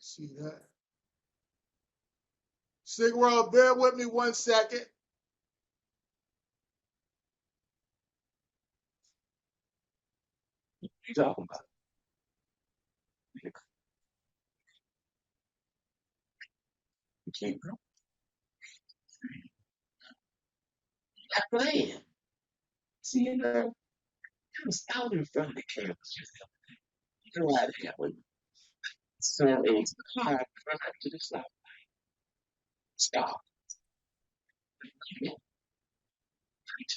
See that. Sigworld, bear with me 1 second. What you talking about? You can't go. You're not playing. See, I was out in front of the campus just the other day. You know how that happened. So a car ran up to the stop. Stop. He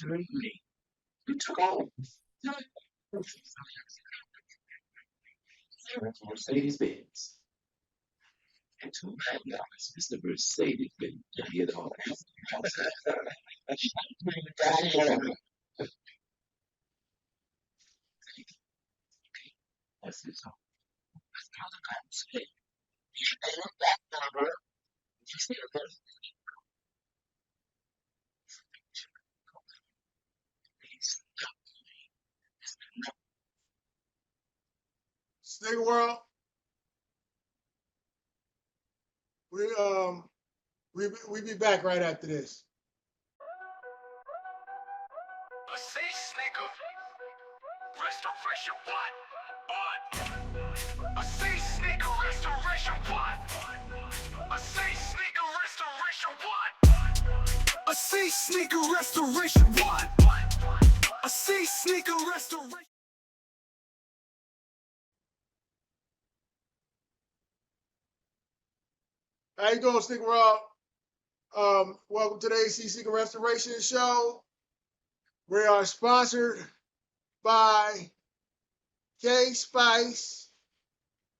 turned me. He took off. Mercedes-Benz. And $2 is the Mercedes-Benz. You know. That's it. So that's how the guy said. They look back number. You see the person. Sigworld, we be back right after this. A sea sneaker restoration what? A sea sneaker restoration what? A sea sneaker restoration what? A sea sneaker restoration what? A sea sneaker restoration. How you doing, Sigworld? Welcome to the AC Secret Restoration Show. We are sponsored by K Spice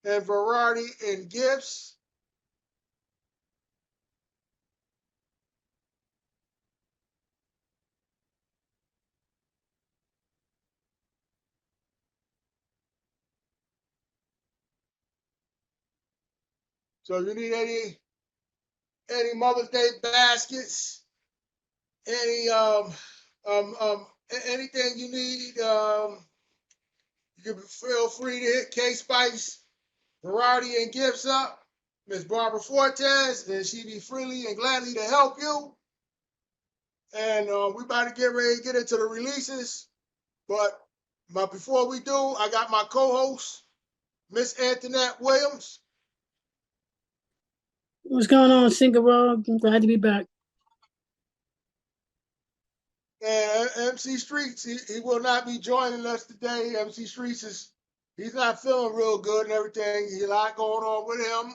and Variety and Gifts. So if you need any Mother's Day baskets, anything you need, you can feel free to hit K Spice Variety and Gifts up. Miss Barbara Fortes, and she be freely and gladly to help you. And we about to get ready to get into the releases. But before we do, I got my co-host, Miss Antonette Willams. What's going on, Sigworld? I'm glad to be back. And MC Streets, he will not be joining us today. MC Streets he's not feeling real good and everything. There's a lot going on with him.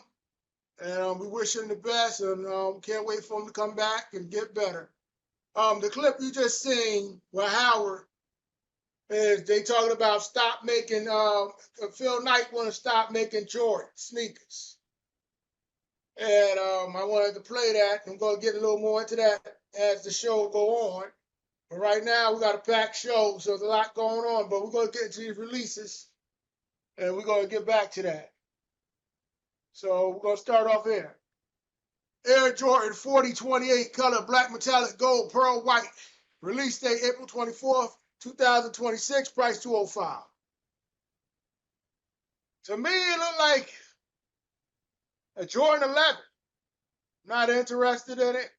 And we wish him the best, and can't wait for him to come back and get better. The clip you just seen with Howard is they talking about stop making, Phil Knight want to stop making Jordan sneakers. And I wanted to play that. I'm going to get a little more into that as the show go on. But right now, we got a packed show, so there's a lot going on. But we're going to get into these releases, and we're going to get back to that. So we're going to start off here. Air Jordan 4028 color black metallic gold pearl white. Release date April 24th, 2026. Price $205. To me, it looked like a Jordan 11. Not interested in it.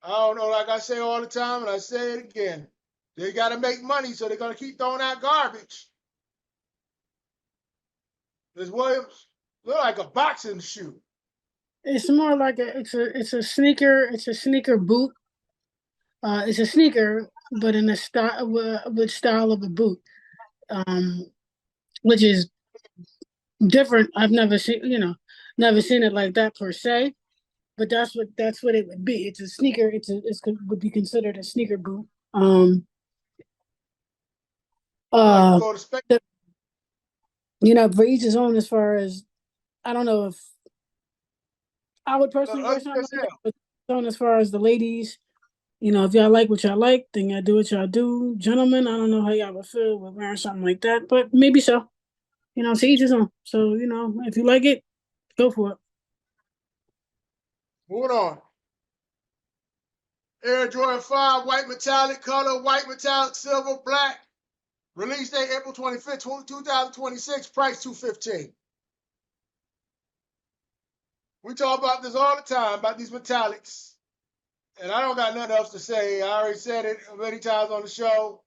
I don't know, like I say all the time, and I say it again. They got to make money, so they're going to keep throwing out garbage. Ms. Williams, look like a boxing shoe. It's more like it's a sneaker. It's a sneaker boot. It's a sneaker, but in a style with style of a boot, which is different. I've never seen it like that per se, but that's what it would be. It's a sneaker. It would be considered a sneaker boot. For each his own. As far as I don't know if I would personally wear something like that, but as far as the ladies, if y'all like what y'all like, then y'all do what y'all do. Gentlemen, I don't know how y'all would feel with wearing something like that, but maybe so. To each his own. So, if you like it, go for it. Moving on. Air Jordan 5, white metallic color, white metallic, silver, black. Release date April 25th, 2026. Price $215. We talk about this all the time, about these metallics. And I don't got nothing else to say. I already said it many times on the show.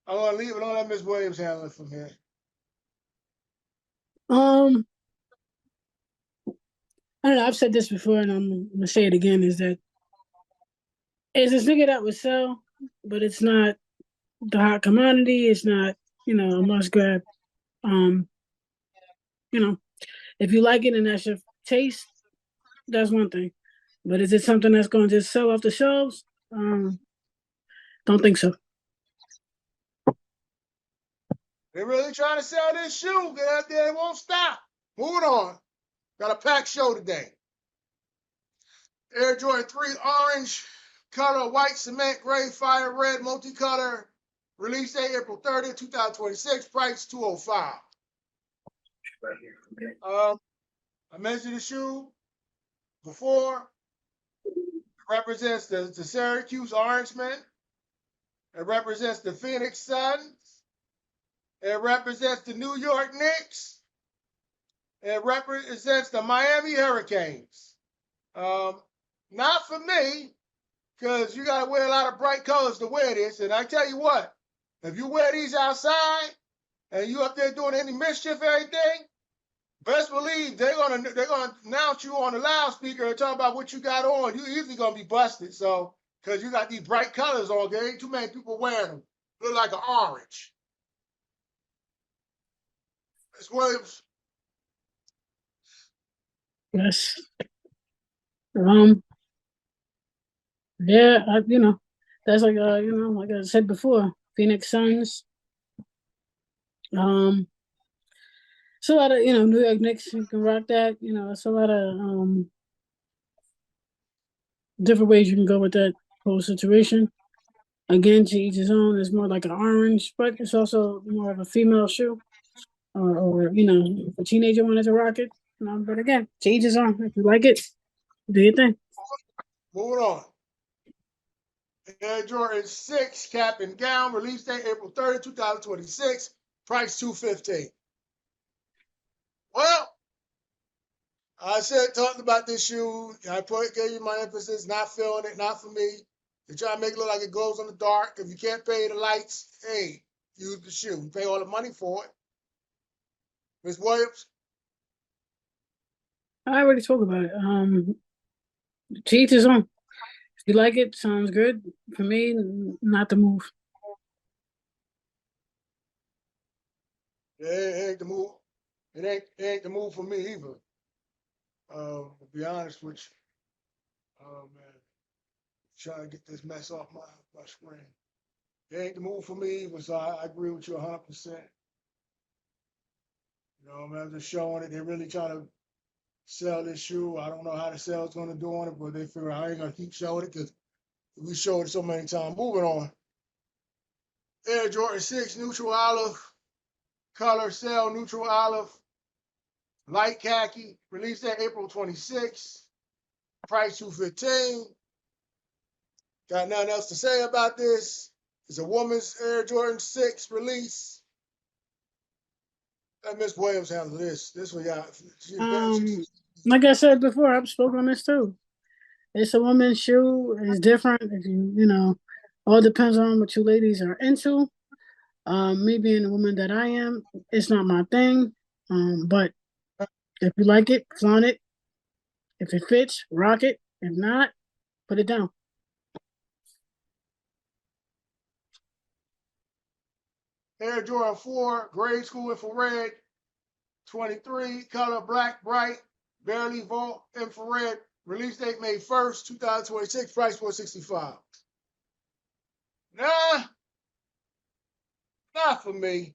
I'm going to leave it on let Miss Williams handle it from here. I don't know. I've said this before, and I'm gonna say it again: is that it's this nigga that would sell, but it's not the hot commodity. It's not, a must grab. Um, if you like it and that's your taste, that's one thing. But is it something that's going to just sell off the shelves? Don't think so. They're really trying to sell this shoe. Get out there, it won't stop. Moving on. Got a packed show today. Air Jordan 3 orange, color white, cement, gray, fire red, multicolor. Release date April 30th, 2026. Price $205. Right here. Okay. I mentioned the shoe before. It represents the Syracuse Orangemen. It represents the Phoenix Suns. It represents the New York Knicks. It represents the Miami Hurricanes. Not for me, because you got to wear a lot of bright colors to wear this. And I tell you what, if you wear these outside and you up there doing any mischief or anything, best believe they're gonna announce you on the loudspeaker and talk about what you got on. You easily gonna be busted. So, because you got these bright colors on, there ain't too many people wearing them. Look like an orange. Miss Williams. Yes. Yeah, that's like like I said before, Phoenix Suns. It's a lot of New York Knicks. You can rock that. It's a lot of different ways you can go with that whole situation. Again, to each his own. It's more like an orange, but it's also more of a female shoe, or if a teenager wanted to rock it. But again, to each his own. If you like it, do your thing. Moving on. Air Jordan 6 cap and gown. Release date April 30th, 2026. Price $215. Well, I talked about this shoe. Gave you my emphasis. Not feeling it. Not for me. They try to make it look like it glows in the dark. If you can't pay the lights, hey, use the shoe. You pay all the money for it. Ms. Williams? I already spoke about it. To each his own. If you like it, sounds good. For me, not the move. Yeah, it ain't the move. It ain't the move for me either. To be honest with you. Oh man. Trying to get this mess off my screen. It ain't the move for me either, so I agree with you 100%. I'm just showing it. They're really trying to sell this shoe. I don't know how the sale's going to do on it, but they figure I ain't going to keep showing it because we showed it so many times. Moving on. Air Jordan 6, neutral olive. Color cell, neutral olive. Light khaki. Released at April 26th. Price $215. Got nothing else to say about this. It's a woman's Air Jordan 6 release. Let Miss Williams handle this. This one, y'all. Like I said before, I've spoken on this too. It's a woman's shoe. It's different. If all depends on what you ladies are into. Me being the woman that I am, it's not my thing. But if you like it, flaunt it. If it fits, rock it. If not, put it down. Air Jordan 4, grade school infrared, 23, color black, bright, barely vault infrared. Release date May 1st, 2026, price $465. Nah, not for me.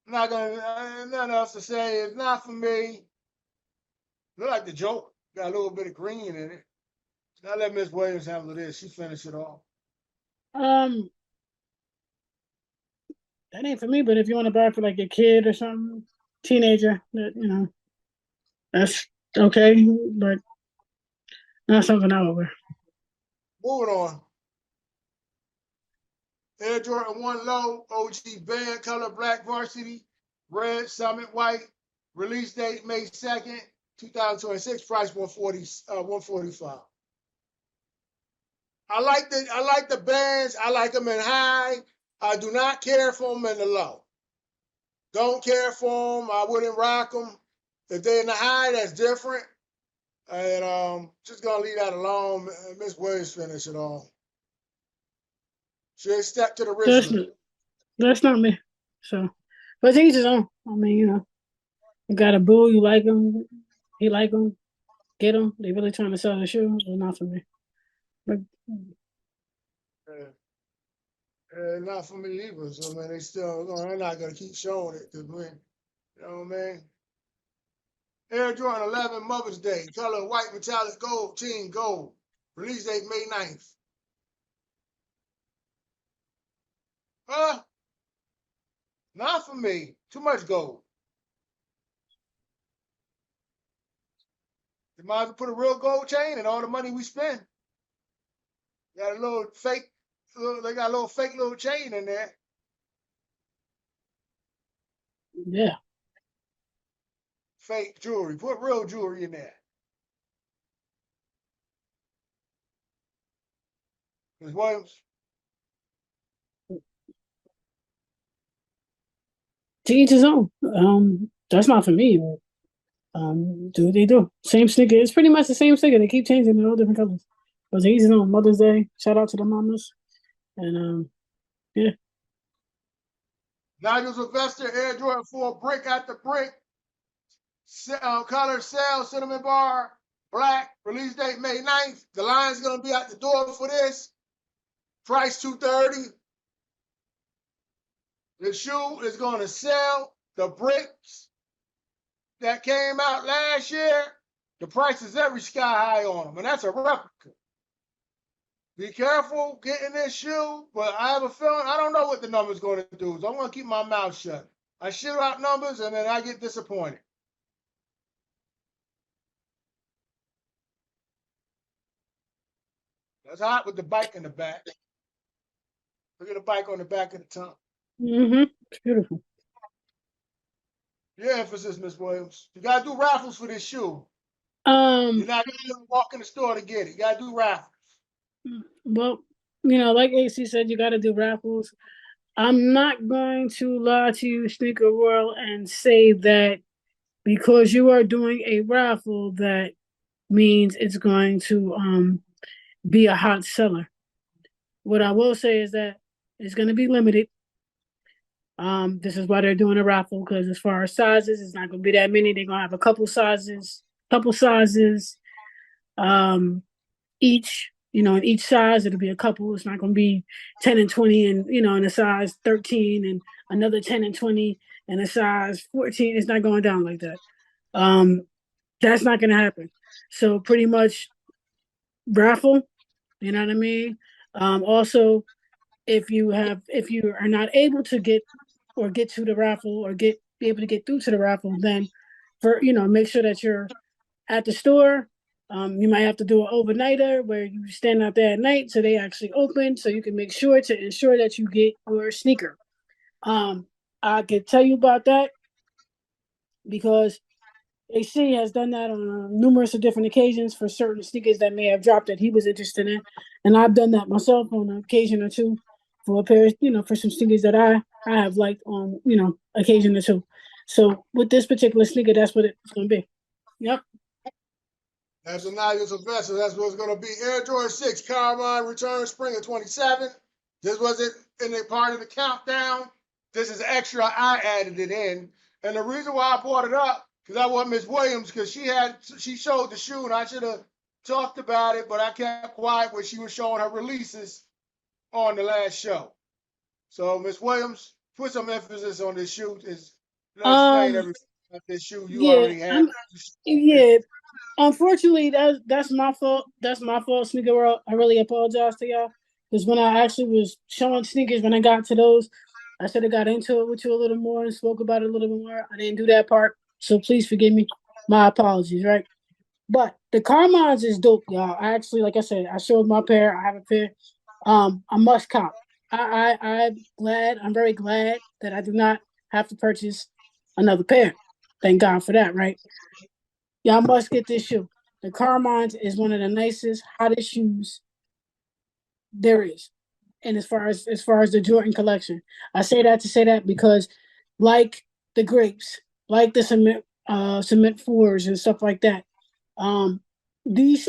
Not gonna, nothing else to say. It's not for me. Look like the Joker. Got a little bit of green in it. Now let Miss Williams handle this. She finished it off. That ain't for me, but if you want to buy it for like a kid or something, teenager, that that's okay, but not something I would wear. Moving on. Air Jordan 1 low, OG band, color black varsity, red, summit white. Release date May 2nd. 2026 price 145. I like the bands. I like them in high. I do not care for them in the low. Don't care for them. I wouldn't rock them. If they're in the high, that's different. And just gonna leave that alone. Miss Williams finish it all. She stepped to the wrist. That's not me. So, but to each his own. I mean, you got a boo. You like him. He like him. Get him. They really trying to sell the shoe. It's not for me. But not for me either. So man, they're not gonna keep showing it because you know what I mean. Air Jordan 11 Mother's Day, color white metallic gold, team gold. Release date May 9th. Not for me. Too much gold. You might as well put a real gold chain and all the money we spend. Got a little fake, they got a little fake little chain in there. Yeah. Fake jewelry. Put real jewelry in there. Ms. Williams. To each his own. That's not for me. Do what they do. Same sneaker. It's pretty much the same sneaker. They keep changing it, all different colors. But to each his own. Mother's Day. Shout out to the mamas. And yeah. Nigel Sylvester, Air Jordan 4, brick at the brick. Color cell, cinnamon bar, black. Release date May 9th. The line's gonna be at the door for this. Price $230. The shoe is gonna sell. The bricks that came out last year, the price is every sky high on them, and that's a replica. Be careful getting this shoe, but I have a feeling I don't know what the number's going to do, so I'm going to keep my mouth shut. I shoot out numbers, and then I get disappointed. That's hot with the bike in the back. Look at the bike on the back of the tongue. It's beautiful. Your emphasis, Miss Williams. You got to do raffles for this shoe. You're not going to walk in the store to get it. You got to do raffles. Well, like AC said, you got to do raffles. I'm not going to lie to you, Sneaker World, and say that because you are doing a raffle, that means it's going to be a hot seller. What I will say is that it's going to be limited. This is why they're doing a raffle, because as far as sizes, it's not going to be that many. They're going to have a couple sizes, each. In each size, it'll be a couple. It's not going to be 10 and 20 and, in a size 13 and another 10 and 20 and a size 14. It's not going down like that. That's not going to happen. So pretty much raffle, you know what I mean? Also, if you are not able to get to the raffle or be able to get through to the raffle, then make sure that you're at the store. You might have to do an overnighter where you stand out there at night so they actually open, so you can make sure to ensure that you get your sneaker. I could tell you about that because AC has done that on numerous of different occasions for certain sneakers that may have dropped that he was interested in, and I've done that myself on an occasion or two for a pair, for some sneakers that I have liked on, occasion or two. So with this particular sneaker, that's what it's going to be. Yep. That's a Nigel Sylvester. That's what it's going to be. Air Jordan 6, Carmine return spring of 27. This wasn't in a part of the countdown. This is extra. I added it in. And the reason why I brought it up, because I want Miss Williams, because she showed the shoe, and I should have talked about it, but I kept quiet when she was showing her releases on the last show. So, Miss Williams, put some emphasis on this shoe. Explain everything about this shoe you already have. Yeah. Unfortunately, that's my fault. That's my fault, Sneaker World. I really apologize to y'all. Because when I actually was showing sneakers, when I got to those, I should have got into it with you a little more and spoke about it a little bit more. I didn't do that part. So please forgive me. My apologies, right? But the Carmines is dope, y'all. I actually, like I said, I showed my pair. I have a pair. I must cop. I'm very glad that I do not have to purchase another pair. Thank God for that, right? Y'all must get this shoe. The Carmines is one of the nicest, hottest shoes there is. And as far as the Jordan collection, I say that to say that because, like the grapes, like the cement fours and stuff like that, um, these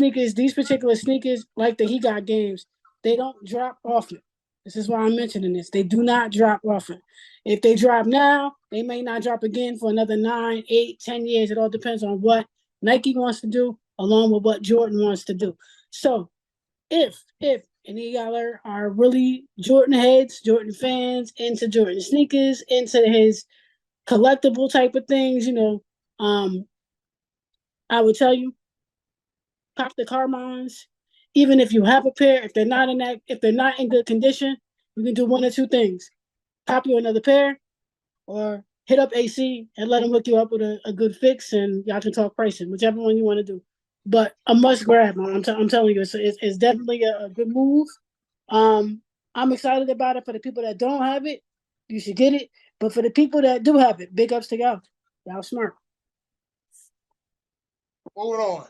particular sneakers, like the He Got games, they don't drop often. This is why I'm mentioning this. They do not drop often. If they drop now, they may not drop again for another 9, 8, 10 years. It all depends on what Nike wants to do, along with what Jordan wants to do. So if any of y'all are really Jordan heads, Jordan fans, into Jordan sneakers, into his collectible type of things, I would tell you, pop the Carmines. Even if you have a pair, if they're not in good condition, you can do one or two things: pop you another pair, or hit up AC and let them hook you up with a good fix, and y'all can talk pricing, whichever one you want to do. But a must grab, man. I'm telling you, it's definitely a good move. I'm excited about it. For the people that don't have it, you should get it. But for the people that do have it, big ups to y'all. Y'all smart. Moving on.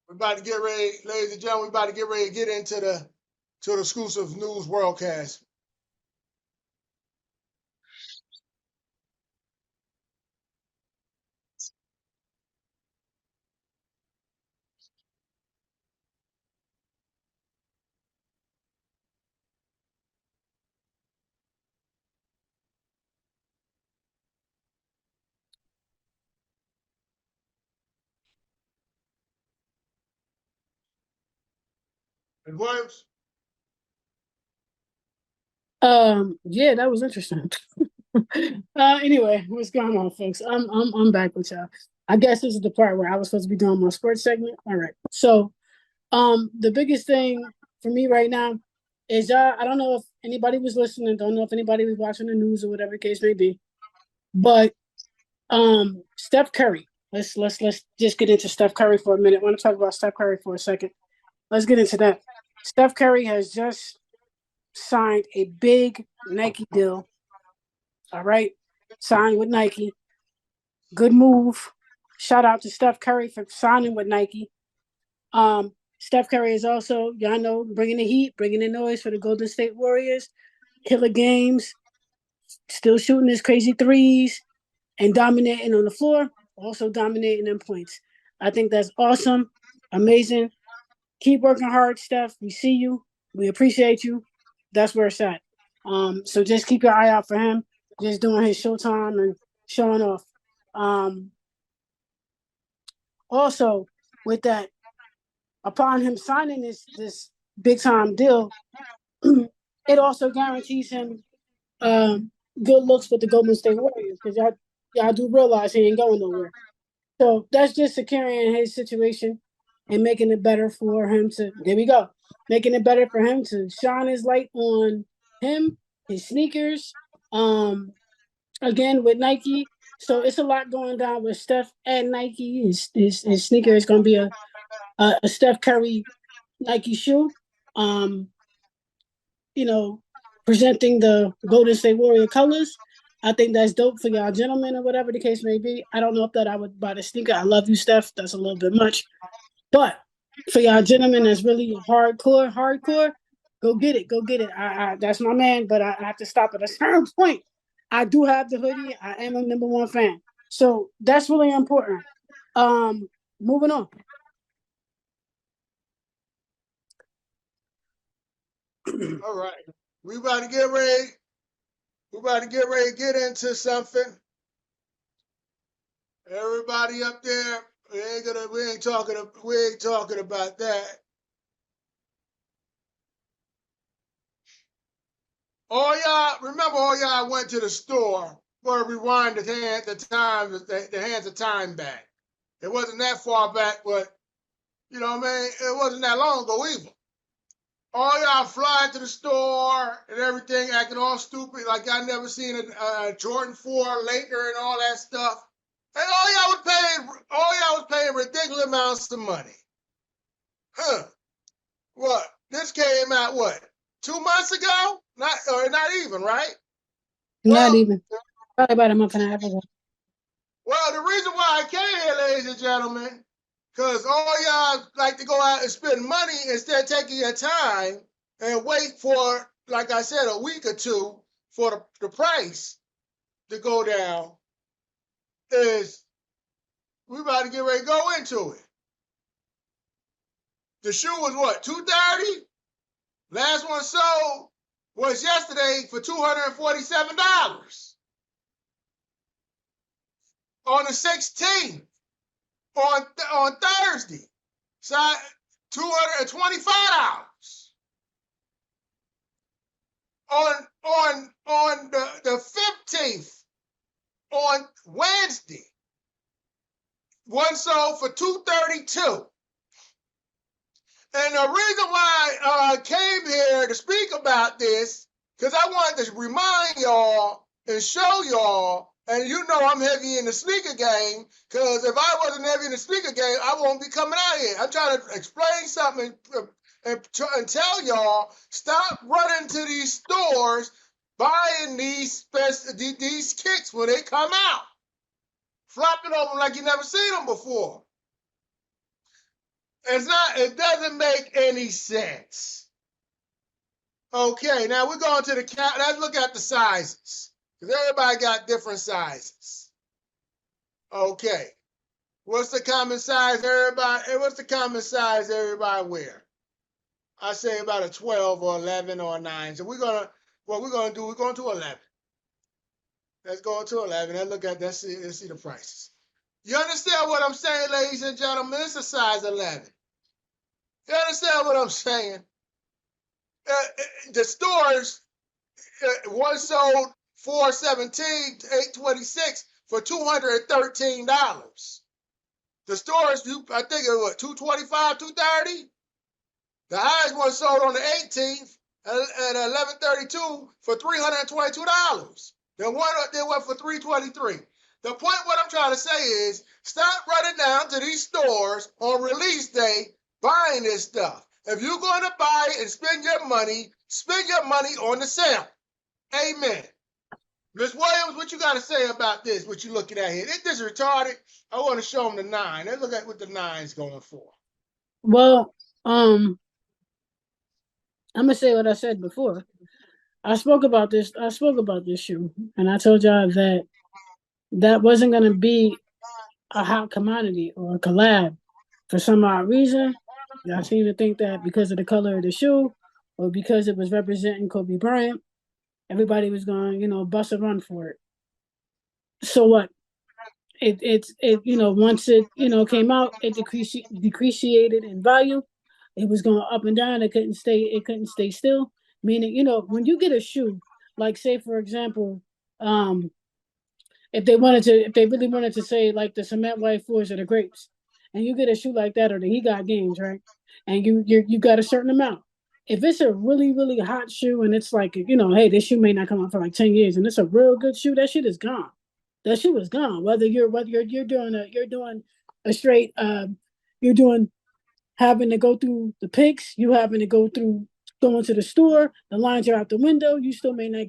We're about to get ready, ladies and gentlemen. We're about to get ready to get into the exclusive news worldcast. Ms. Williams? Yeah, that was interesting. Anyway, what's going on, folks? I'm back with y'all. I guess this is the part where I was supposed to be doing my sports segment. All right. So, the biggest thing for me right now is y'all. I don't know if anybody was listening. Don't know if anybody was watching the news or whatever the case may be. But Steph Curry. Let's just get into Steph Curry for a minute. I want to talk about Steph Curry for a second. Let's get into that. Steph Curry has just signed a big Nike deal. All right, signed with Nike. Good move. Shout out to Steph Curry for signing with Nike. Steph Curry is also, y'all know, bringing the heat, bringing the noise for the Golden State Warriors. Killer games, still shooting his crazy threes and dominating on the floor, also dominating in points. I think that's awesome, amazing. Keep working hard, Steph. We see you. We appreciate you. That's where it's at. So just keep your eye out for him. Just doing his showtime and showing off. Also, with that, upon him signing this big time deal, it also guarantees him good looks with the Golden State Warriors, because y'all do realize he ain't going nowhere. So that's just securing his situation and making it better for him to. There we go, making it better for him to shine his light on him, his sneakers. Again with Nike. So it's a lot going down with Steph and Nike. His sneaker is going to be a Steph Curry Nike shoe. You know, presenting the Golden State Warrior colors. I think that's dope for y'all gentlemen or whatever the case may be. I don't know if that I would buy the sneaker. I love you, Steph. That's a little bit much. But for y'all gentlemen that's really hardcore, go get it. Go get it. I that's my man, but I have to stop at a certain point. I do have the hoodie. I am a number one fan. So that's really important. Moving on. All right. We about to get ready. We about to get ready to get into something. Everybody up there, we ain't talking about that. All y'all went to the store for to rewind the hands of time back. It wasn't that far back, but you know what I mean? It wasn't that long ago either. All y'all flying to the store and everything, acting all stupid, like y'all never seen a Jordan 4 Laker and all that stuff. And all y'all was paying ridiculous amounts of money. Huh. What? This came out, what, 2 months ago? Not even, right? Not even. Probably about a month and a half ago. Well, the reason why I came here, ladies and gentlemen, because all y'all like to go out and spend money instead of taking your time and wait for, like I said, a week or two for the price to go down, is we about to get ready to go into it. The shoe was what, $230? Last one sold was yesterday for $247. On the 16th, on Thursday, so $225. On the 15th, on Wednesday, one sold for $232. And the reason why I came here to speak about this, because I wanted to remind y'all and show y'all, and you know I'm heavy in the sneaker game, because if I wasn't heavy in the sneaker game, I won't be coming out here. I'm trying to explain something and tell y'all, stop running to these stores buying these kicks when they come out. Flopping over like you never seen them before. It doesn't make any sense. Okay, now we're going to let's look at the sizes. Because everybody got different sizes. Okay. What's the common size everybody wear? I say about a 12 or 11 or a 9. So we're going to 11. Let's go to 11. Let's see the prices. You understand what I'm saying, ladies and gentlemen? It's a size 11. You understand what I'm saying? The stores, one sold $417, $826 for $213. The stores, I think it was $225, $230. The highest one sold on the 18th at $1132 for $322. Then one went for $323. The point what I'm trying to say is stop running down to these stores on release day buying this stuff. If you're going to buy and spend your money on the sale. Amen. Ms. Williams, what you got to say about this, what you looking at here? Isn't this retarded? I want to show them the 9. Let's look at what the 9's going for. Well, I'm going to say what I said before. I spoke about this shoe, and I told y'all that wasn't going to be a hot commodity or a collab. For some odd reason, y'all seem to think that because of the color of the shoe or because it was representing Kobe Bryant, everybody was going, bust a run for it. So what? It once it came out, it depreciated in value. It was going up and down. It couldn't stay still. Meaning, when you get a shoe, like say for example, if they really wanted to say like the cement white floors or the grapes, and you get a shoe like that or the He Got Games, right? And you got a certain amount. If it's a really, really hot shoe and it's like, hey, this shoe may not come out for like 10 years and it's a real good shoe, that shit is gone. That shoe is gone. Whether you're doing a straight you're doing having to go through the picks, you having to go through going to the store, the lines are out the window, you might not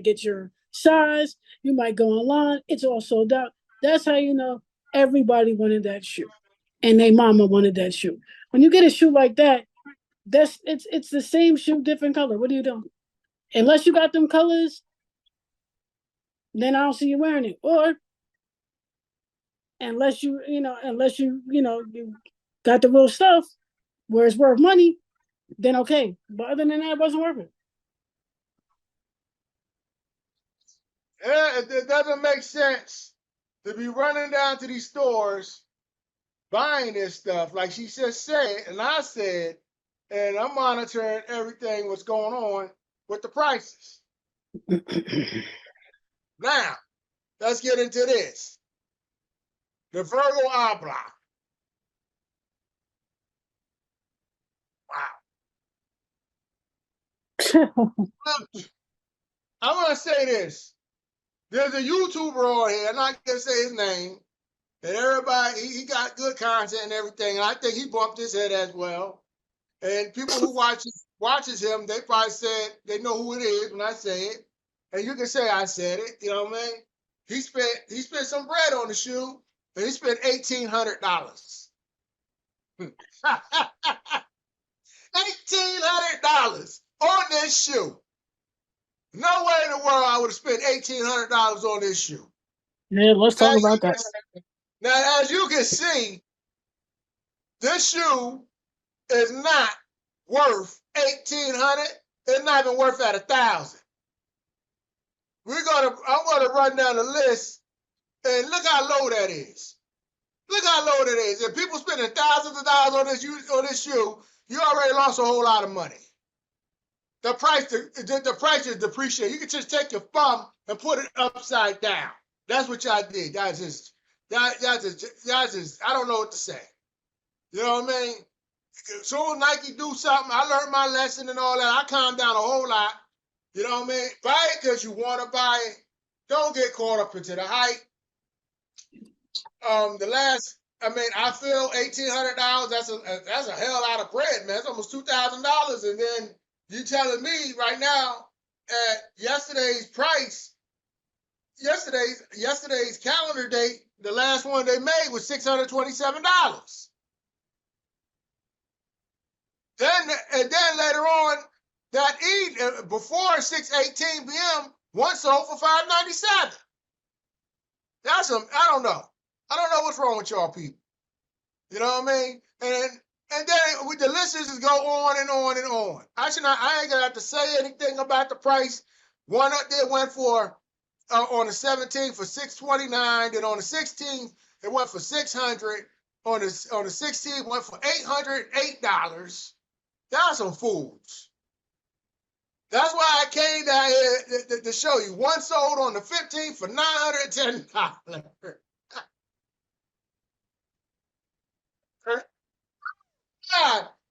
get your size, you might go online, it's all sold out. That's how you know everybody wanted that shoe. And their mama wanted that shoe. When you get a shoe like that, it's the same shoe, different color. What are you doing? Unless you got them colors, then I don't see you wearing it. Or unless you got the real stuff where it's worth money, then okay. But other than that, it wasn't worth it. Yeah, it doesn't make sense to be running down to these stores buying this stuff, like she just said, and I said, and I'm monitoring everything what's going on with the prices. Now, let's get into this. The Virgil Ablah. Wow. I'm going to say this. There's a YouTuber on here, I'm not going to say his name, and everybody, he got good content and everything, and I think he bumped his head as well. And people who watches him, they probably said they know who it is when I say it. And you can say I said it, you know what I mean? He spent some bread on the shoe, and he spent $1,800. $1,800 on this shoe. No way in the world I would have spent $1,800 on this shoe. Yeah, let's talk about that. Now, as you can see, this shoe is not worth $1,800. It's not even worth at $1,000. I'm gonna run down the list and look how low that is. Look how low that is. If people spending thousands of dollars on this shoe, you already lost a whole lot of money. The price is depreciated. You can just take your thumb and put it upside down. That's what y'all did. Y'all just I don't know what to say. You know what I mean? So Nike do something. I learned my lesson and all that. I calmed down a whole lot. You know what I mean? Buy it because you want to buy it. Don't get caught up into the hype. I feel $1,800. That's a hell lot of bread, man. It's almost $2,000. And then you telling me right now at yesterday's price, yesterday's calendar date, the last one they made was $627. Then later on that before 6:18 p.m., one sold for $597. I don't know. I don't know what's wrong with y'all people. You know what I mean? And then with the lists just go on and on and on. I ain't gonna have to say anything about the price. One up there went for on the 17th for $629. Then on the 16th it went for $600. On the 16th went for $808. Y'all some fools. That's why I came down here to show you. One sold on the 15th for $910. God,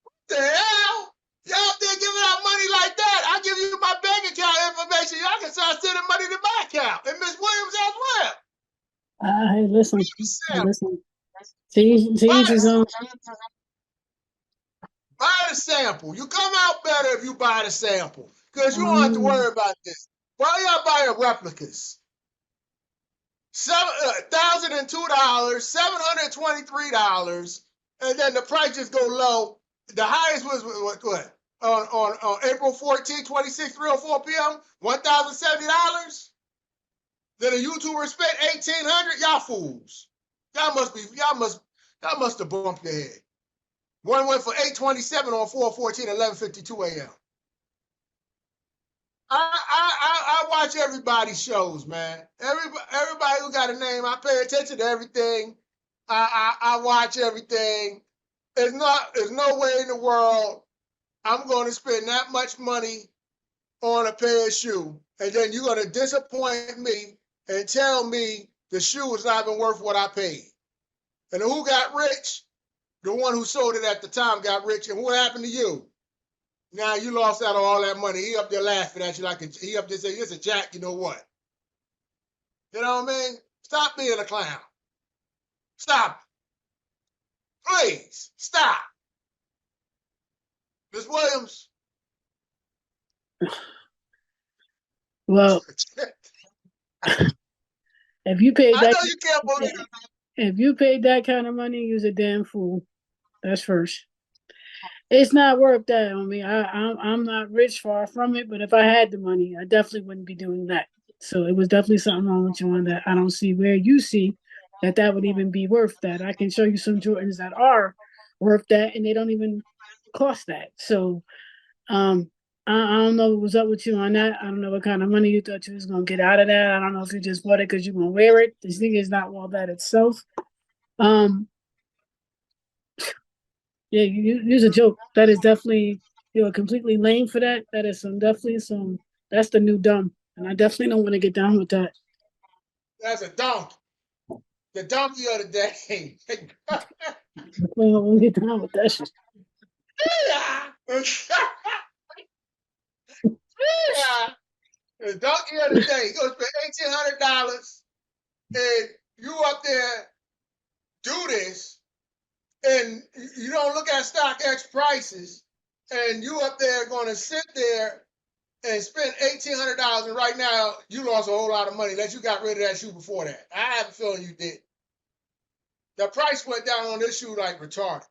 what the hell? Y'all still giving out money like that? I give you my bank account information. Y'all can start sending money to my account. And Miss Williams as well. Hey, listen. Buy the sample. You come out better if you buy the sample. Because you don't have to worry about this. Why y'all buying replicas? $1,002, $723, and then the price just go low. The highest was what? On April 14, 26, 3:04 p.m., $1,070. Then a YouTuber spent $1,800. Y'all fools. Y'all must have bumped your head. One went for $827 on 4/14, 11:52 a.m. I watch everybody's shows, man. Everybody who got a name, I pay attention to everything. I watch everything. There's no way in the world I'm going to spend that much money on a pair of shoes, and then you're going to disappoint me and tell me the shoe is not even worth what I paid. And who got rich? The one who sold it at the time got rich. And what happened to you? Now you lost out on all that money. He up there laughing at you he up there saying, "It's a jack, you know what?" You know what I mean? Stop being a clown. Stop. Please, stop. Miss Williams. Well, if you paid that, I know you can't believe it. If you paid that kind of money, you're a damn fool. That's first. It's not worth that on me. I'm not rich, far from it. But if I had the money, I definitely wouldn't be doing that. So it was definitely something wrong with you on that. I don't see where you see that would even be worth that. I can show you some Jordans that are worth that, and they don't even cost that. So I don't know what was up with you on that. I don't know what kind of money you thought you was going to get out of that. I don't know if you just bought it because you're going to wear it. This thing is not all that itself. Yeah, you use a joke. That is definitely, you're completely lame for that. That is that's the new dumb. And I definitely don't want to get down with that. That's a donkey. The donkey of the day. I won't get down with that shit. The donkey of the day. He goes for $1,800 and you up there do this and you don't look at StockX prices and you up there going to sit there and spent $1,800, and right now you lost a whole lot of money unless you got rid of that shoe before that. I have a feeling you did. The price went down on this shoe like retarded.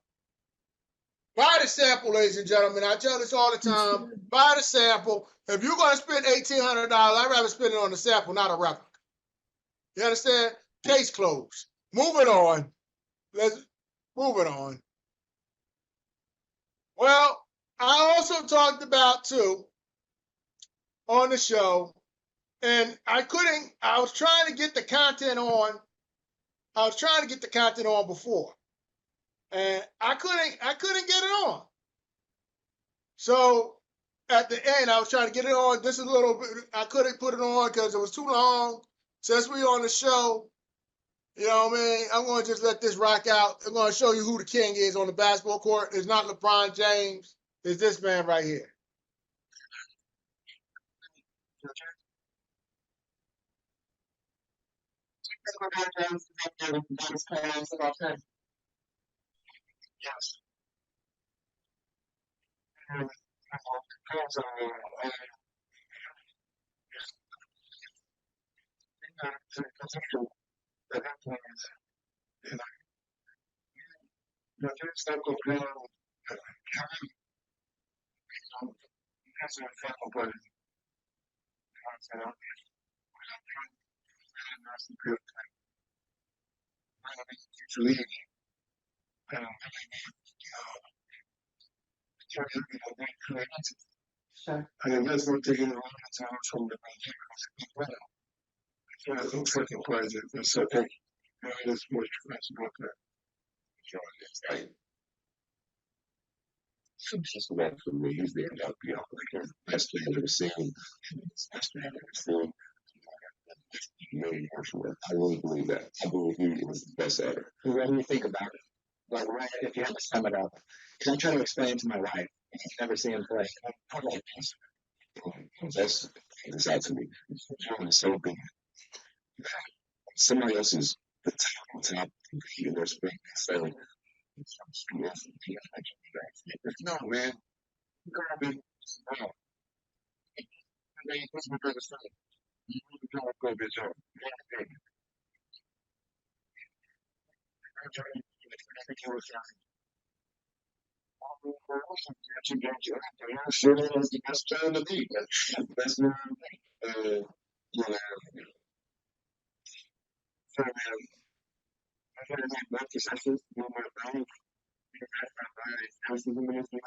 Buy the sample, ladies and gentlemen. I tell this all the time. Buy the sample. If you're going to spend $1,800, I'd rather spend it on the sample, not a replica. You understand? Case closed. Moving on. Let's move it on. Well, I also talked about, too, on the show, and I was trying to get the content on. I was trying to get the content on before, and I couldn't get it on. So at the end, I was trying to get it on. This is a little bit, I couldn't put it on because it was too long. Since we on the show, you know what I mean? I'm going to just let this rock out. I'm going to show you who the king is on the basketball court. It's not LeBron James. It's this man right here. Sure. And that's what taking a long time from the beginning. That's no second pleasure. It's so thank you. That's what you're about that. It's just about for me. He's there to help you out. Like the best thing I've ever seen. It's the best thing I've ever seen. Made work. I really believe that. I believe he was the best ever. When you think about it, like right, if you have to sum it up, because I'm trying to explain to my wife, I never see him play. I'm like this. That's out to me. It's so big. Somebody else is the top on top in their spring. So no, man. You gotta be no. What's my brother saying? You don't go bitch up. Sure, that was the best time to be. Best man. You know, so I had to make my possessions, do my thing. I was the minister.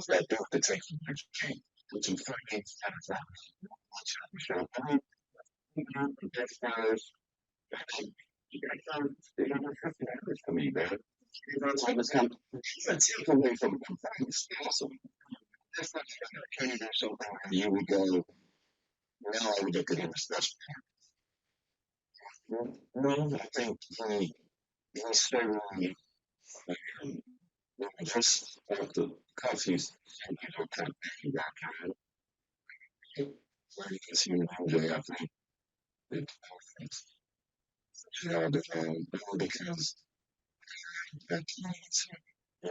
That dude that takes which is fucking to me, man. He's a take away from awesome. It's not an arcade or something where you would go, now I would look at him as this. No, I think he certainly just like the coffees, you know, kind of back around. Where you can see MJ, I think it's held because that needs, you know,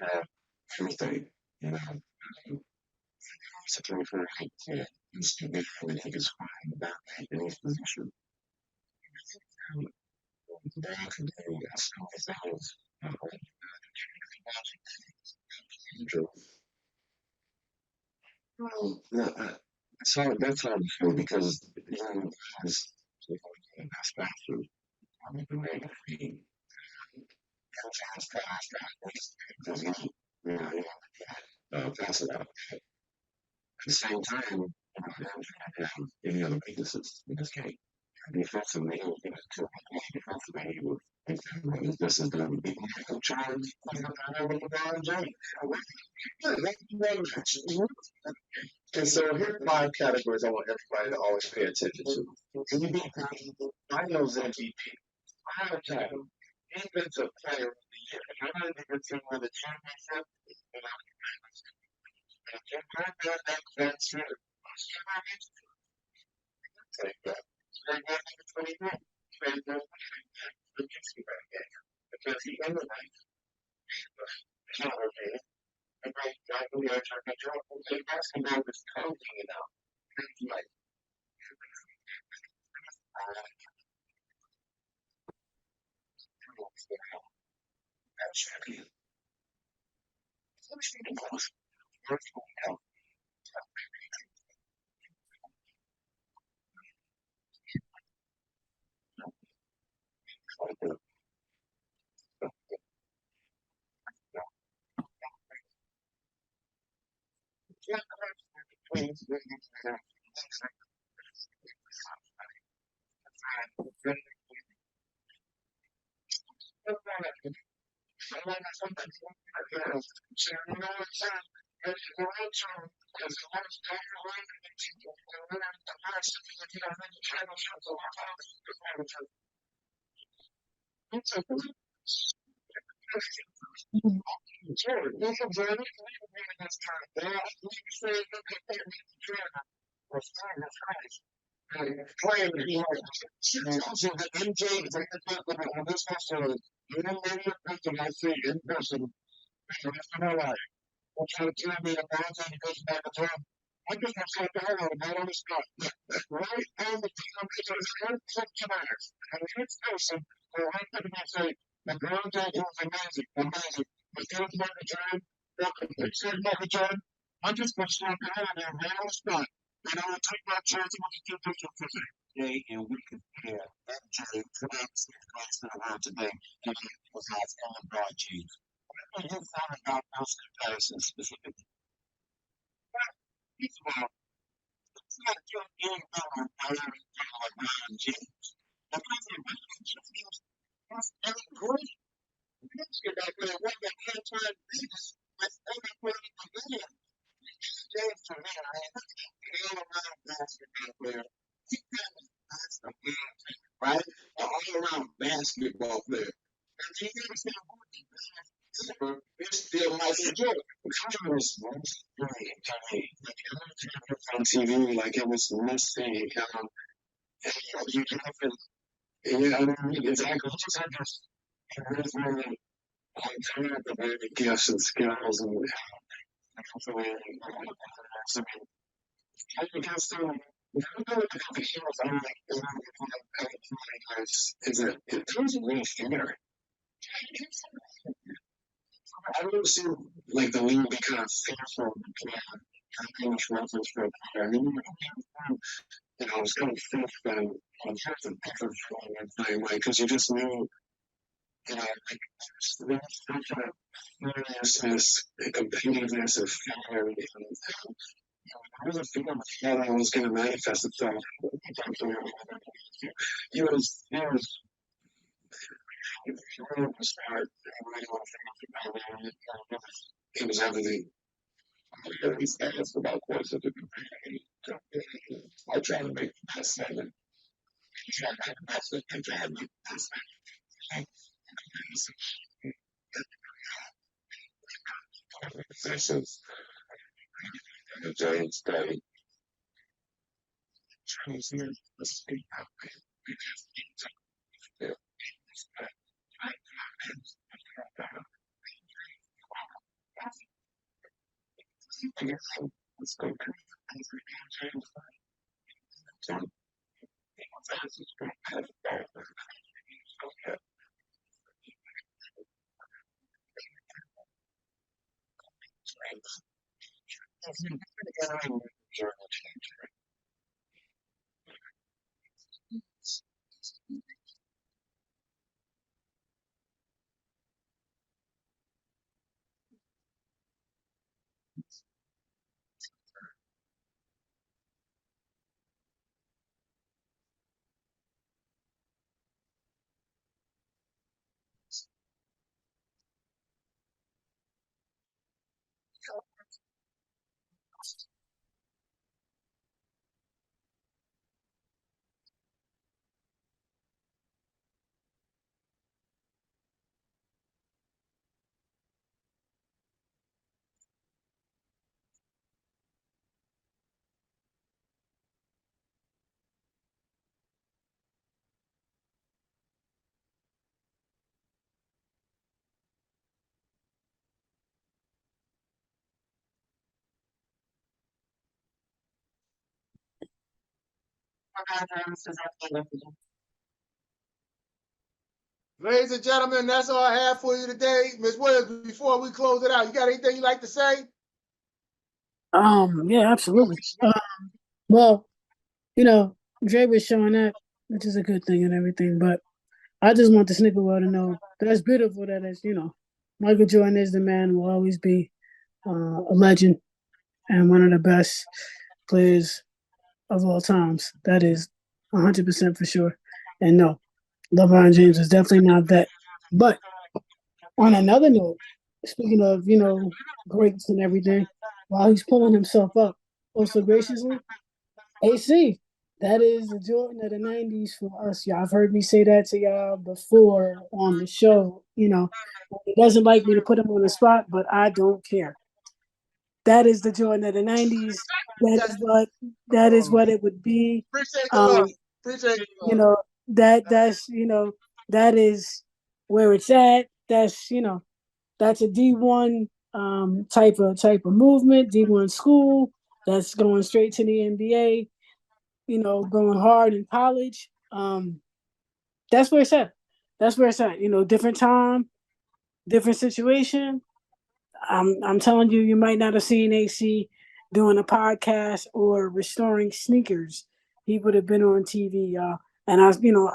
have everything, you know, it's a 24-hour plan. He's to get when he gets fine back in his position. They can do some things. So that's how I feel because you know, as that's faster. I'm the way to feed. Sometimes fast because you know, pass it out. At the same time, you know, I don't have any other weaknesses in this game. Defensively, he was too defensively. He was just as good. He could charge. And so here are 5 categories I want everybody to always pay attention to. Finals MVP. Final title. Defensive player of the year. And I'm not even saying win the championship. And that's it. Take that. Trade that nigga 23. Trade that because he in the night. He's not rotated. And I believe I turned my job. They basketball was counting it out. It's like, that's champion. Playing also the MJ is like the this also you know maybe a person I see in person my life. Will try to tell me about it and goes back to time. I just have to the hell out of that on the spot. Right on the time because it's hard to matters. And the next person will have to say the ground day was amazing, amazing. But then about the time, welcome. Say about the time. I just want to slap the hell out of there right on the spot. And I will take my chance and we'll get this one for you. Today, and we compare MJ to the place in the world today, and it was our own broad cheese. What do you thought about those comparisons specifically? It's about it's not just getting better like Ryan James. The president was every great minister back there won the halftime leaders with everybody in the million. James to me, I mean, all around basketball player. He got that's the game, right? An all around basketball player. And he never said it's still Michael Jordan. It was brilliant to me. Like every on TV, like it was missing. And you can yeah, I mean, exactly. He just had this really like the way gifts and skills and hopefully I can still if you go to the heroes, I'm like, is it doesn't really fair. I don't see like the league be kind of fearful how much reference for a player. I mean, you know, it's kind of fearful on half the difference from playing like because you just knew, you know, like there's such a seriousness, competitiveness, and fear, and I was a feeling how that was going to manifest itself. He was really smart. It was everything. He's asked about questions to compare. I try to make the best of it. Try to make the best of it. And try to make the best of it. Positions. James Day. James Smith. The speak out there. Let's go. Ladies and gentlemen, that's all I have for you today. Miss Williams, before we close it out, you got anything you'd like to say? Yeah, absolutely. Well, you know, Dre was showing up, which is a good thing and everything, but I just want the sneaker world to know that's beautiful that is, Michael Jordan is the man, will always be a legend and one of the best players of all times. That is 100% for sure. And no, LeBron James is definitely not that. But on another note, speaking of, greats and everything, while he's pulling himself up also graciously, AC, that is the Jordan of the 90s for us. Y'all have heard me say that to y'all before on the show. He doesn't like me to put him on the spot, but I don't care. That is the Jordan of the 90s. That is what it would be. Appreciate the love. Appreciate the love. That is where it's at. That's that's a D1 type of movement, D1 school that's going straight to the NBA, going hard in college. That's where it's at. That's where it's at. Different time, different situation. I'm telling you, you might not have seen AC doing a podcast or restoring sneakers. He would have been on TV, y'all. And I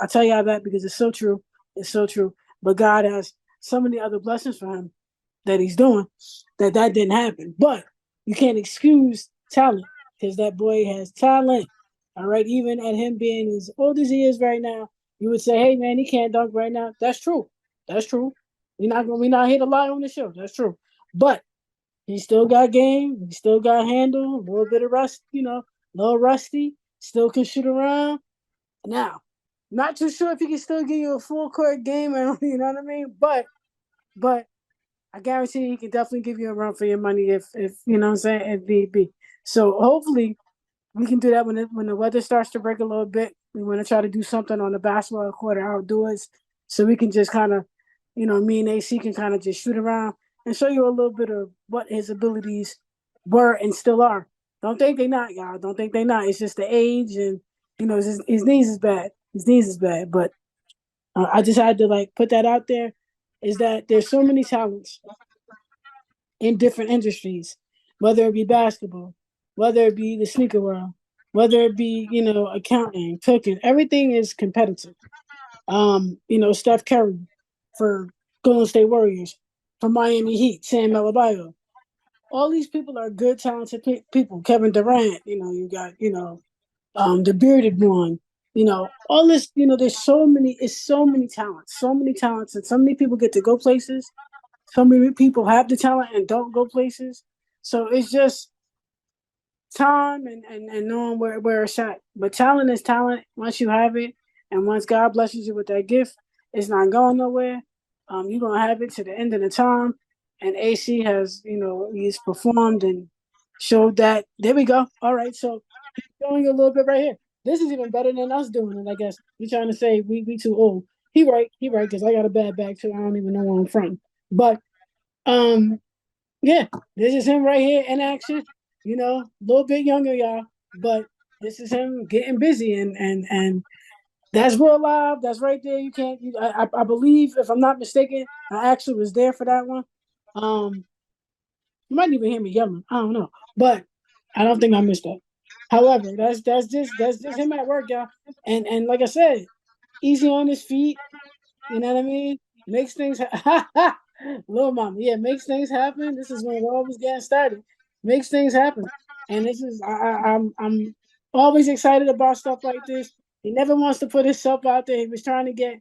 tell y'all that because it's so true. It's so true. But God has so many other blessings for him that he's doing that didn't happen. But you can't excuse talent because that boy has talent. All right. Even at him being as old as he is right now, you would say, hey man, he can't dunk right now. That's true. That's true. We're not here to lie on the show. That's true. But he still got game. He still got handle. A little bit of rust, a little rusty. Still can shoot around. Now, not too sure if he can still give you a full court game. You know what I mean? But I guarantee he can definitely give you a run for your money if you know what I'm saying, if need be. So hopefully we can do that when the weather starts to break a little bit. We want to try to do something on the basketball court or outdoors so we can just kind of, me and AC can kind of just shoot around and show you a little bit of what his abilities were and still are. Don't think they're not, y'all. Don't think they're not. It's just the age and, his knees is bad. His knees is bad. But I just had to, put that out there, is that there's so many talents in different industries, whether it be basketball, whether it be the sneaker world, whether it be, accounting, cooking, everything is competitive. Steph Curry for Golden State Warriors, for Miami Heat, Sam Adebayo. All these people are good, talented people. Kevin Durant, you got, the bearded one, all this, there's so many talents, and so many people get to go places. So many people have the talent and don't go places. So it's just time and knowing where it's at. But talent is talent once you have it, and once God blesses you with that gift, it's not going nowhere. You're gonna have it to the end of the time. And AC has, he's performed and showed that. There we go. All right, so he's showing a little bit right here. This is even better than us doing it. I guess you're trying to say we too old. He right, because I got a bad back too. I don't even know where I'm from. But um, yeah, this is him right here in action. A little bit younger, y'all, but this is him getting busy, and that's real live. That's right there. You can't. I believe, if I'm not mistaken, I actually was there for that one. You might even hear me yelling. I don't know, but I don't think I missed that. However, that's just him at work, y'all, and like I said, easy on his feet. You know what I mean? Makes things little mama, yeah, makes things happen. This is when it all was getting started. Makes things happen. And this is I'm always excited about stuff like this. He never wants to put himself out there. He was trying to get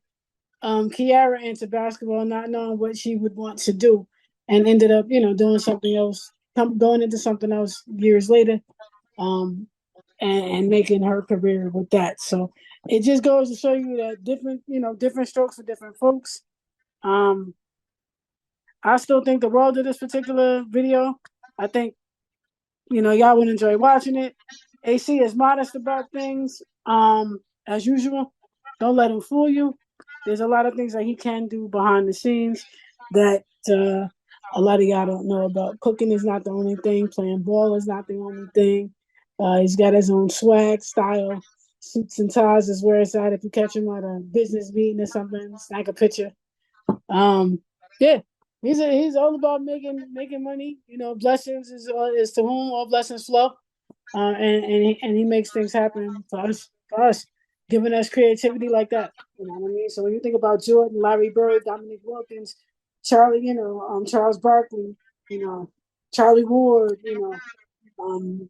Kiara into basketball, not knowing what she would want to do, and ended up, doing something else, going into something else years later. Um and making her career with that. So it just goes to show you that different strokes for different folks. Um, I still think the world of this particular video. I think y'all would enjoy watching it. AC is modest about things, as usual. Don't let him fool you. There's a lot of things that he can do behind the scenes that a lot of y'all don't know about. Cooking is not the only thing. Playing ball is not the only thing. He's got his own swag, style. Suits and ties is where it's at. If you catch him at a business meeting or something, snag a picture. Um, yeah, he's all about making money. Blessings is to whom all blessings flow. And he makes things happen for us, giving us creativity like that. You know what I mean? So when you think about Jordan, Larry Bird, Dominique Wilkins, Charlie, Charles Barkley, Charlie Ward, um,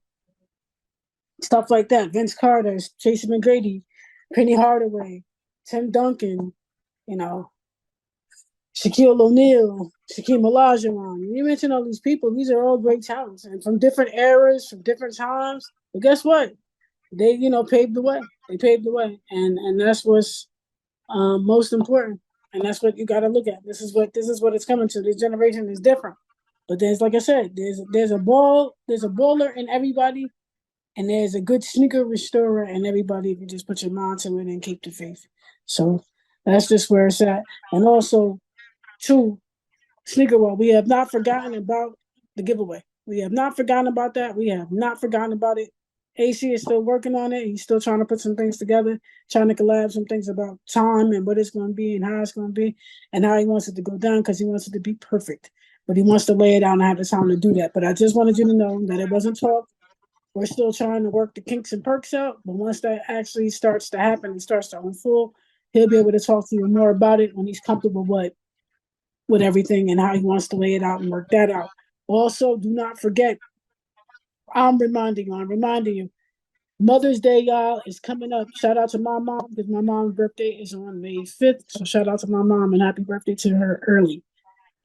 stuff like that. Vince Carter, Tracy McGrady, Penny Hardaway, Tim Duncan, you know, Shaquille O'Neal, Shaquem Olajuwon. You mention all these people; these are all great talents, and from different eras, from different times. But guess what? They, paved the way. They paved the way, and that's what's most important. And that's what you got to look at. This is what it's coming to. This generation is different. But there's, like I said, there's a baller in everybody, and there's a good sneaker restorer in everybody if you just put your mind to it and keep the faith. So that's just where it's at. And also, two, sneaker world, we have not forgotten about the giveaway. We have not forgotten about that. We have not forgotten about it. AC is still working on it. He's still trying to put some things together, trying to collab some things about time and what it's going to be and how it's going to be and how he wants it to go down because he wants it to be perfect. But he wants to lay it out and have the time to do that. But I just wanted you to know that it wasn't talk. We're still trying to work the kinks and perks out. But once that actually starts to happen and starts to unfold, he'll be able to talk to you more about it when he's comfortable with everything and how he wants to lay it out and work that out. Also, do not forget, I'm reminding you, Mother's Day, y'all, is coming up. Shout out to my mom because my mom's birthday is on May 5th. So shout out to my mom and happy birthday to her early.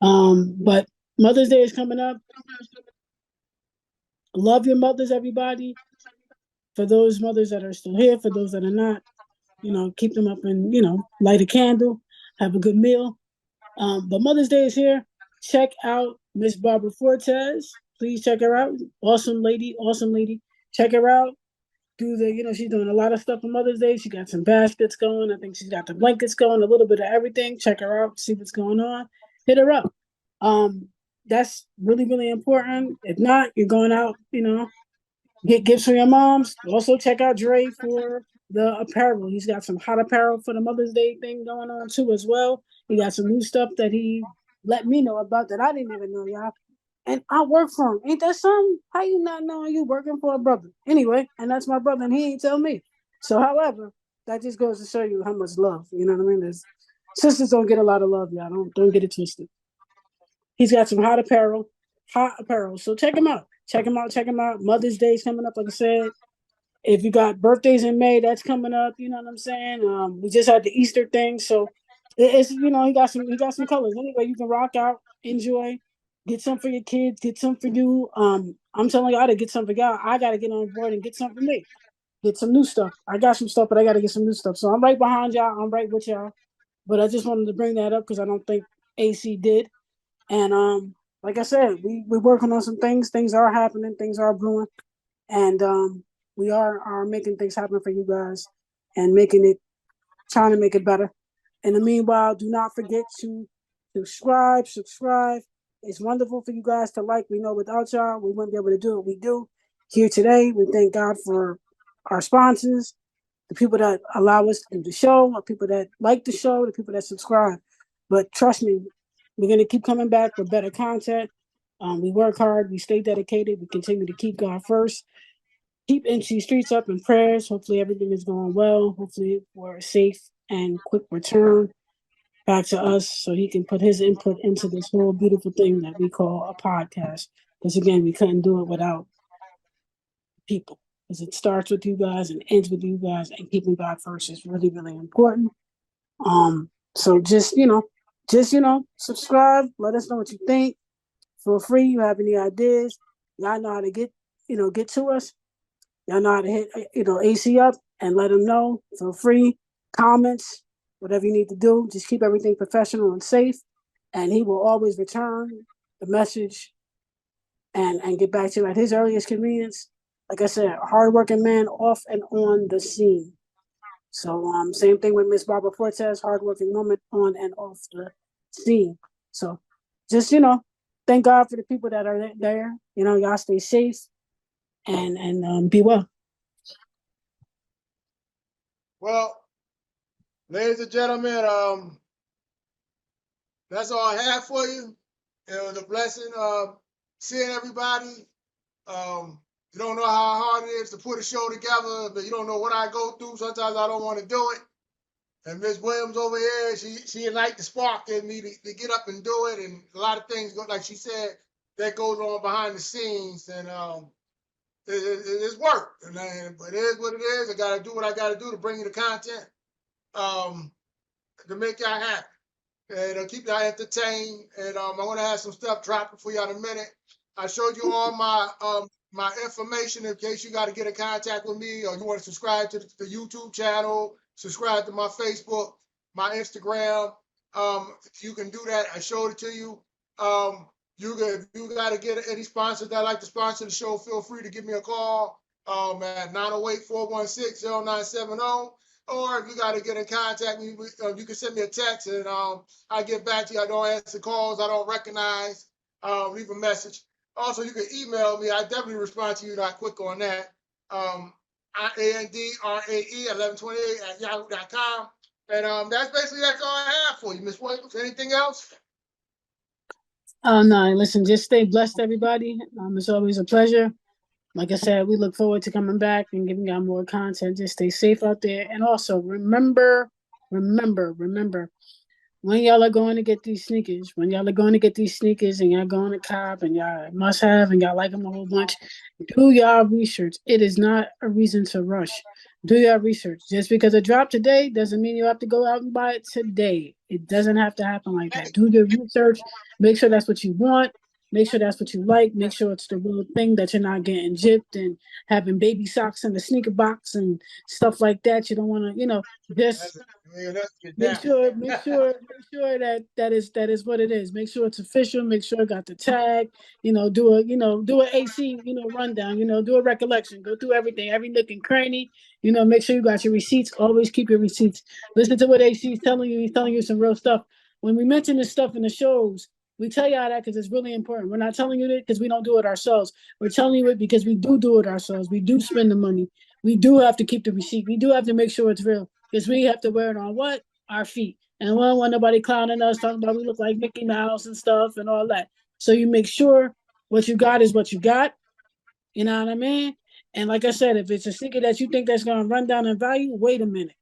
But Mother's Day is coming up. Love your mothers, everybody. For those mothers that are still here, for those that are not, keep them up and, light a candle, have a good meal. But Mother's Day is here. Check out Miss Barbara Fortes. Please check her out. Awesome lady, awesome lady. Check her out. She's doing a lot of stuff for Mother's Day. She got some baskets going. I think she's got the blankets going, a little bit of everything. Check her out, see what's going on. Hit her up. That's really, really important. If not, you're going out, get gifts for your moms. Also check out Dre for the apparel. He's got some hot apparel for the Mother's Day thing going on too as well. He got some new stuff that he let me know about that I didn't even know, y'all. And I work for him. Ain't that something? How you not knowing you working for a brother? Anyway, and that's my brother, and he ain't tell me. So, however, that just goes to show you how much love. You know what I mean? Sisters don't get a lot of love, y'all. Don't get it twisted. He's got some hot apparel. So check him out. Check him out. Mother's Day is coming up, like I said. If you got birthdays in May, that's coming up. You know what I'm saying? We just had the Easter thing, so it's he got some colors. Anyway, you can rock out, enjoy. Get some for your kids. Get some for you. I'm telling y'all to get some for y'all. I gotta get on board and get some for me. Get some new stuff. I got some stuff, but I gotta get some new stuff. So I'm right behind y'all. I'm right with y'all. But I just wanted to bring that up because I don't think AC did. And like I said, we're working on some things. Things are happening. Things are brewing, and we are making things happen for you guys and trying to make it better. In the meanwhile, do not forget to subscribe. Subscribe. It's wonderful for you guys to like. We know without y'all, we wouldn't be able to do what we do here today. We thank God for our sponsors, the people that allow us to do the show, the people that like the show, the people that subscribe. But trust me, we're going to keep coming back with better content. We work hard. We stay dedicated. We continue to keep God first. Keep NC Streets up in prayers. Hopefully everything is going well. Hopefully we're safe and quick return back to us so he can put his input into this whole beautiful thing that we call a podcast. Because again, we couldn't do it without people. Because it starts with you guys and ends with you guys, and keeping God first is really, really important. So just subscribe. Let us know what you think. Feel free. You have any ideas? Y'all know how to get to us. Y'all know how to hit AC up and let them know. Feel free. Comments, whatever you need to do. Just keep everything professional and safe, and he will always return the message and get back to you at his earliest convenience. Like I said, a hardworking man off and on the scene. So same thing with Miss Barbara Fortes, hardworking woman on and off the scene. So just thank God for the people that are there. Y'all stay safe and be well. Well, ladies and gentlemen, that's all I have for you. It was a blessing seeing everybody. You don't know how hard it is to put a show together, but you don't know what I go through. Sometimes I don't want to do it. And Miss Williams over here, she like the spark in me to get up and do it. And a lot of things, like she said, that goes on behind the scenes. And it's work. But it is what it is. I got to do what I got to do to bring you the content to make y'all happy. And keep y'all entertained. And I'm going to have some stuff dropping for y'all in a minute. I showed you all my information in case you got to get in contact with me or you want to subscribe to the YouTube channel, subscribe to my Facebook, my Instagram. You can do that. I showed it to you. If you got to get any sponsors that like to sponsor the show, feel free to give me a call at 908-416-0970. Or if you got to get in contact with me, you can send me a text and I get back to you. I don't answer calls I don't recognize. Leave a message. Also, you can email me. I definitely respond to you. Not quick on that. ANDRAE1128@yahoo.com. And that's all I have for you, Miss Williams. Anything else? No, listen, just stay blessed, everybody. It's always a pleasure. Like I said, we look forward to coming back and giving y'all more content. Just stay safe out there. And also remember, when y'all are going to get these sneakers, and y'all going to cop and y'all must have and y'all like them a whole bunch, do y'all research. It is not a reason to rush. Do your research. Just because it dropped today doesn't mean you have to go out and buy it today. It doesn't have to happen like that. Do your research. Make sure that's what you want. Make sure that's what you like. Make sure it's the real thing, that you're not getting gypped and having baby socks in the sneaker box and stuff like that. You don't want to, just make sure that is what it is. Make sure it's official. Make sure it got the tag. Do an AC rundown. Do a recollection. Go through everything, every nook and cranny. Make sure you got your receipts. Always keep your receipts. Listen to what AC is telling you. He's telling you some real stuff. When we mention this stuff in the shows, we tell y'all that because it's really important. We're not telling you that because we don't do it ourselves. We're telling you it because we do it ourselves. We do spend the money. We do have to keep the receipt. We do have to make sure it's real because we have to wear it on what? Our feet. And we don't want nobody clowning us, talking about we look like Mickey Mouse and stuff and all that. So you make sure what you got is what you got. You know what I mean? And like I said, if it's a sneaker that you think that's going to run down in value, wait a minute.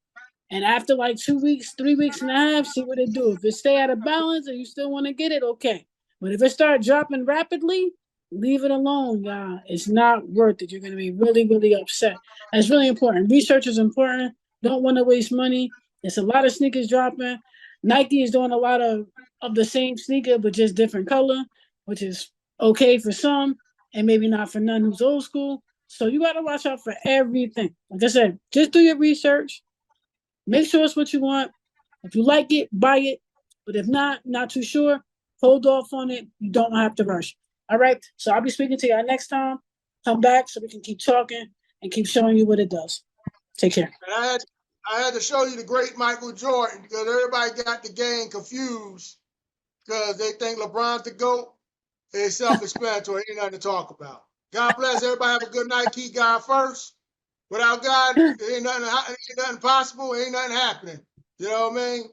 And after like 2 weeks, 3 weeks and a half, see what it do. If it stay out of balance and you still want to get it, okay. But if it start dropping rapidly, leave it alone, y'all. It's not worth it. You're going to be really, really upset. That's really important. Research is important. Don't want to waste money. There's a lot of sneakers dropping. Nike is doing a lot of the same sneaker, but just different color. which is okay for some and maybe not for none who's old school. So you got to watch out for everything. Like I said, just do your research. Make sure it's what you want. If you like it, buy it. But if not too sure, hold off on it. You don't have to rush. All right. So I'll be speaking to y'all next time. Come back so we can keep talking and keep showing you what it does. Take care. And I had to show you the great Michael Jordan because everybody got the game confused because they think LeBron's the GOAT. It's self-explanatory. Ain't nothing to talk about. God bless everybody. Have a good night. Keep God first. Without God, ain't nothing possible. Ain't nothing happening. You know what I mean?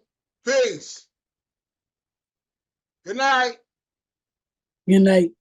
Peace. Good night. Good night.